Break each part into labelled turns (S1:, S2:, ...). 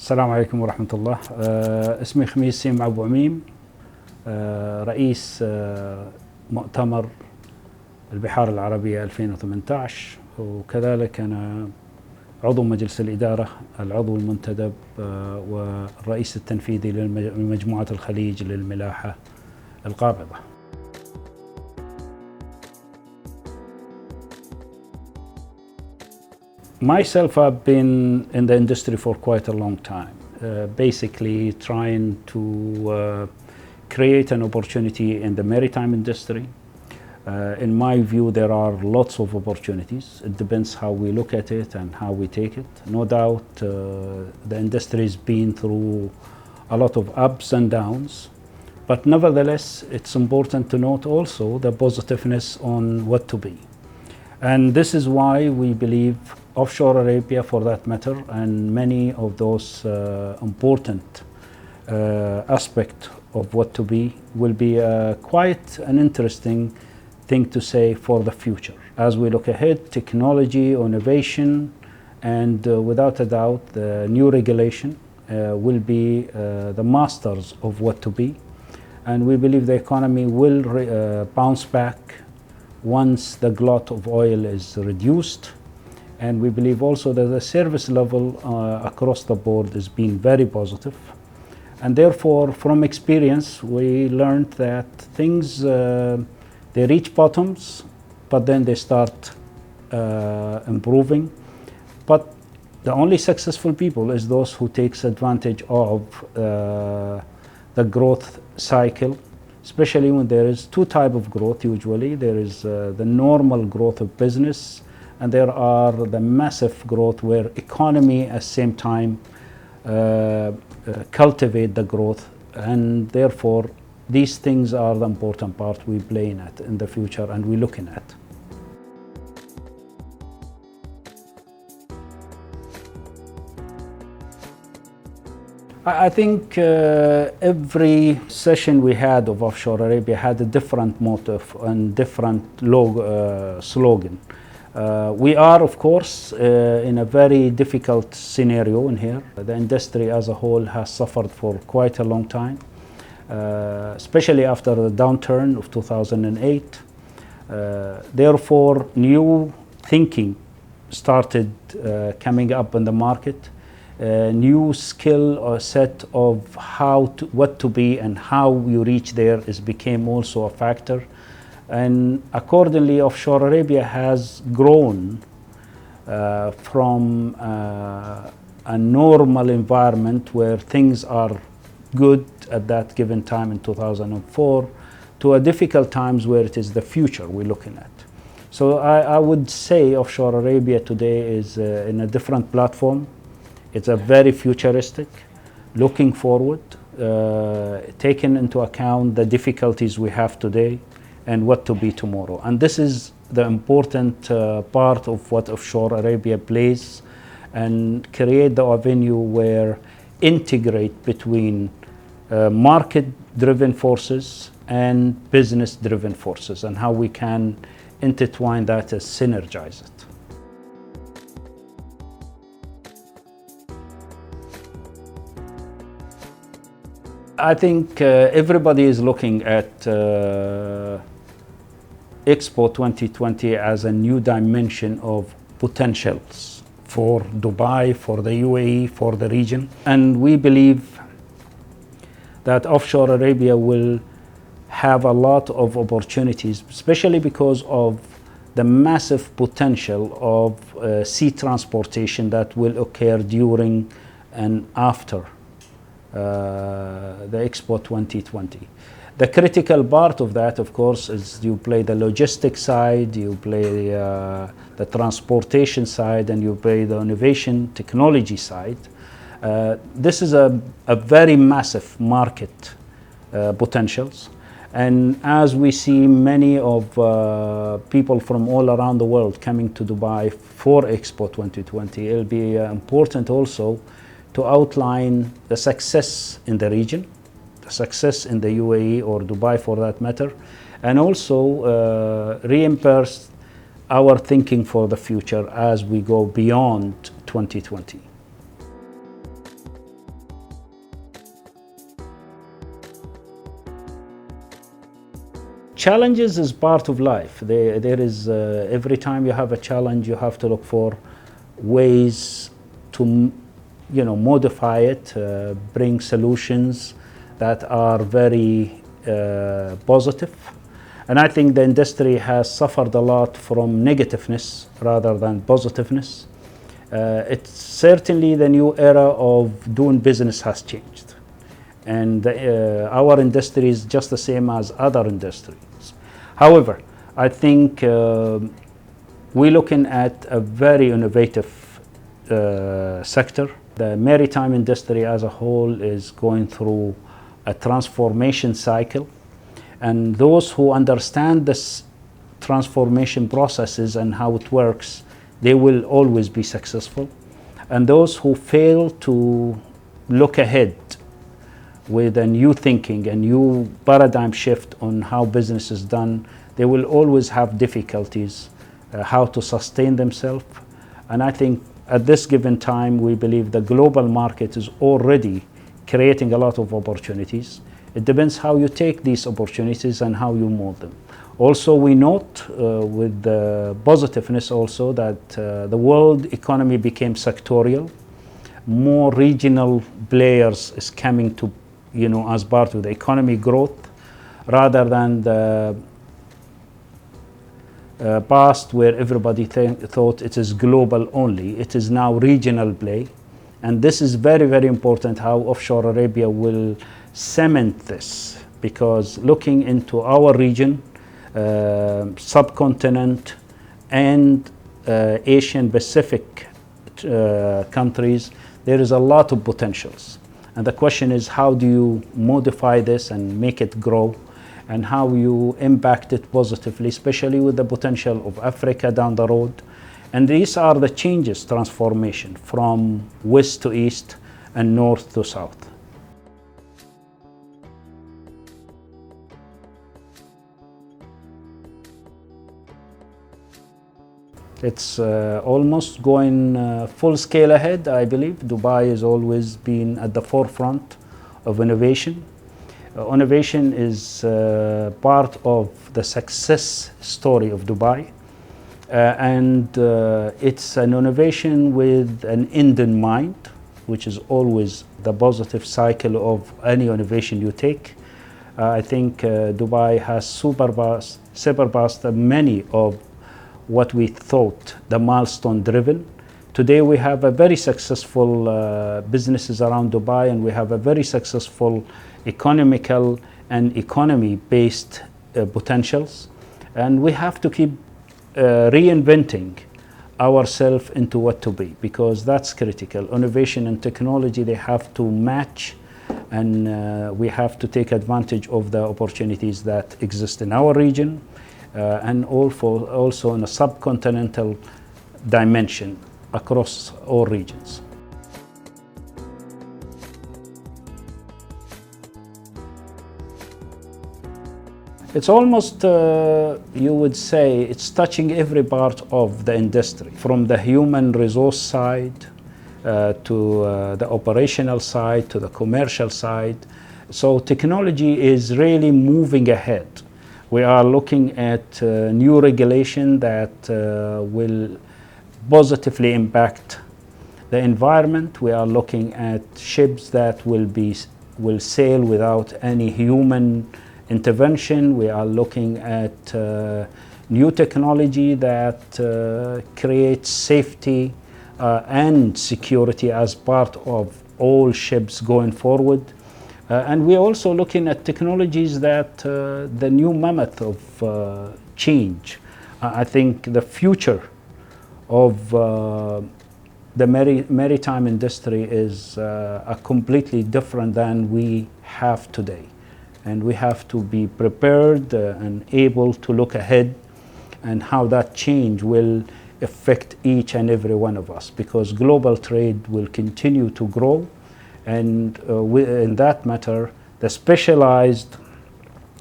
S1: السلام عليكم ورحمة الله. اسمي خميس بواميم، رئيس مؤتمر البحار العربية 2018، وكذلك أنا عضو مجلس الإدارة، العضو المنتدب والرئيس التنفيذي لمجموعة الخليج للملاحة القابضة. Myself, I've been in the industry for quite a long time, basically trying to create an opportunity in the maritime industry. In my view, there are lots of opportunities. It depends how we look at it and how we take it. No doubt the industry has been through a lot of ups and downs, but nevertheless, it's important to note also the positiveness on what to be. And this is why we believe Offshore Arabia, for that matter, and many of those important aspects of what to be will be quite an interesting thing to say for the future. As we look ahead, technology, innovation, and without a doubt, the new regulation will be the masters of what to be. And we believe the economy will bounce back once the glut of oil is reduced. And we believe also that the service level across the board has been very positive. And therefore, from experience, we learned that things, they reach bottoms, but then they start improving. But the only successful people is those who takes advantage of the growth cycle, especially when there is two types of growth usually. There is the normal growth of business, and there are the massive growth where economy at the same time cultivate the growth, and therefore these things are the important part we play in the future and we're looking at. I think every session we had of Offshore Arabia had a different motive and different slogan. We are, of course, in a very difficult scenario in here. The industry as a whole has suffered for quite a long time, especially after the downturn of 2008. Therefore, new thinking started coming up in the market. New skill or set of what to be and how you reach there became also a factor. And accordingly, Offshore Arabia has grown from a normal environment where things are good at that given time in 2004 to a difficult times where it is the future we're looking at. So I would say Offshore Arabia today is in a different platform. It's a very futuristic, looking forward, taking into account the difficulties we have today and what to be tomorrow. And this is the important part of what Offshore Arabia plays, and create the avenue where integrate between market-driven forces and business-driven forces, and how we can intertwine that and synergize it. I think everybody is looking at Expo 2020 as a new dimension of potentials for Dubai, for the UAE, for the region. And we believe that Offshore Arabia will have a lot of opportunities, especially because of the massive potential of sea transportation that will occur during and after the Expo 2020. The critical part of that, of course, is you play the logistics side, you play the transportation side, and you play the innovation technology side. This is a very massive market potentials. And as we see many of people from all around the world coming to Dubai for Expo 2020, it'll be important also to outline the success in the region, the success in the UAE or Dubai for that matter, and also reinforce our thinking for the future as we go beyond 2020. Challenges is part of life. There is every time you have a challenge, you have to look for ways to, modify it, bring solutions that are very positive. And I think the industry has suffered a lot from negativeness rather than positiveness. It's certainly the new era of doing business has changed. And our industry is just the same as other industries. However, I think we're looking at a very innovative sector. The maritime industry as a whole is going through a transformation cycle. And those who understand this transformation processes and how it works, they will always be successful. And those who fail to look ahead with a new thinking, a new paradigm shift on how business is done, they will always have difficulties how to sustain themselves. And I think at this given time, we believe the global market is already creating a lot of opportunities. It depends how you take these opportunities and how you mold them. Also, we note with the positiveness also that the world economy became sectorial. More regional players is coming to, as part of the economy growth, rather than the past where everybody thought it is global only. It is now regional play. And this is very, very important how Offshore Arabia will cement this, because looking into our region, subcontinent and Asian Pacific countries, there is a lot of potentials. And the question is, how do you modify this and make it grow, and how you impact it positively, especially with the potential of Africa down the road. And these are the changes, transformation from west to east and north to south. It's almost going full scale ahead, I believe. Dubai has always been at the forefront of innovation. Innovation is part of the success story of Dubai. And it's an innovation with an end in mind, which is always the positive cycle of any innovation you take. I think Dubai has surpassed many of what we thought the milestone driven. Today we have a very successful businesses around Dubai, and we have a very successful economical and economy based potentials, and we have to keep reinventing ourselves into what to be, because that's critical. Innovation and technology, they have to match, and we have to take advantage of the opportunities that exist in our region and also in a subcontinental dimension across all regions. It's almost, you would say, it's touching every part of the industry, from the human resource side to the operational side to the commercial side. So technology is really moving ahead. We are looking at new regulation that will positively impact the environment. We are looking at ships that will sail without any human intervention. We are looking at new technology that creates safety and security as part of all ships going forward. And we're also looking at technologies that the new mammoth of change. I think the future of the maritime industry is completely different than we have today. And we have to be prepared and able to look ahead and how that change will affect each and every one of us, because global trade will continue to grow. And in that matter, the specialized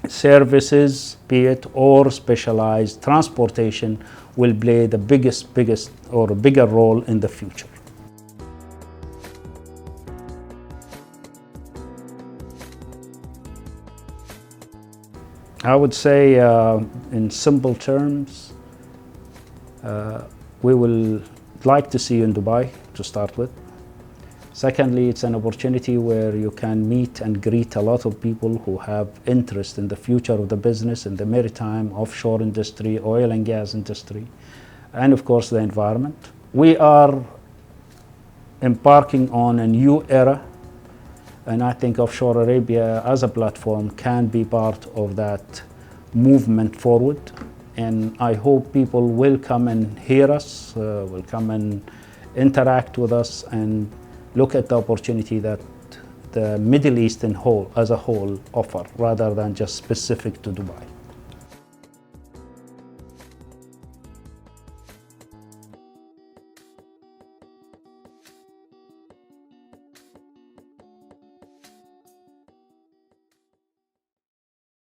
S1: services, be it or specialized transportation, will play the biggest or bigger role in the future. I would say, in simple terms, we will like to see you in Dubai to start with. Secondly, it's an opportunity where you can meet and greet a lot of people who have interest in the future of the business, in the maritime, offshore industry, oil and gas industry, and of course the environment. We are embarking on a new era, and I think Offshore Arabia as a platform can be part of that movement forward. And I hope people will come and hear us, will come and interact with us and look at the opportunity that the Middle East as a whole offer, rather than just specific to Dubai.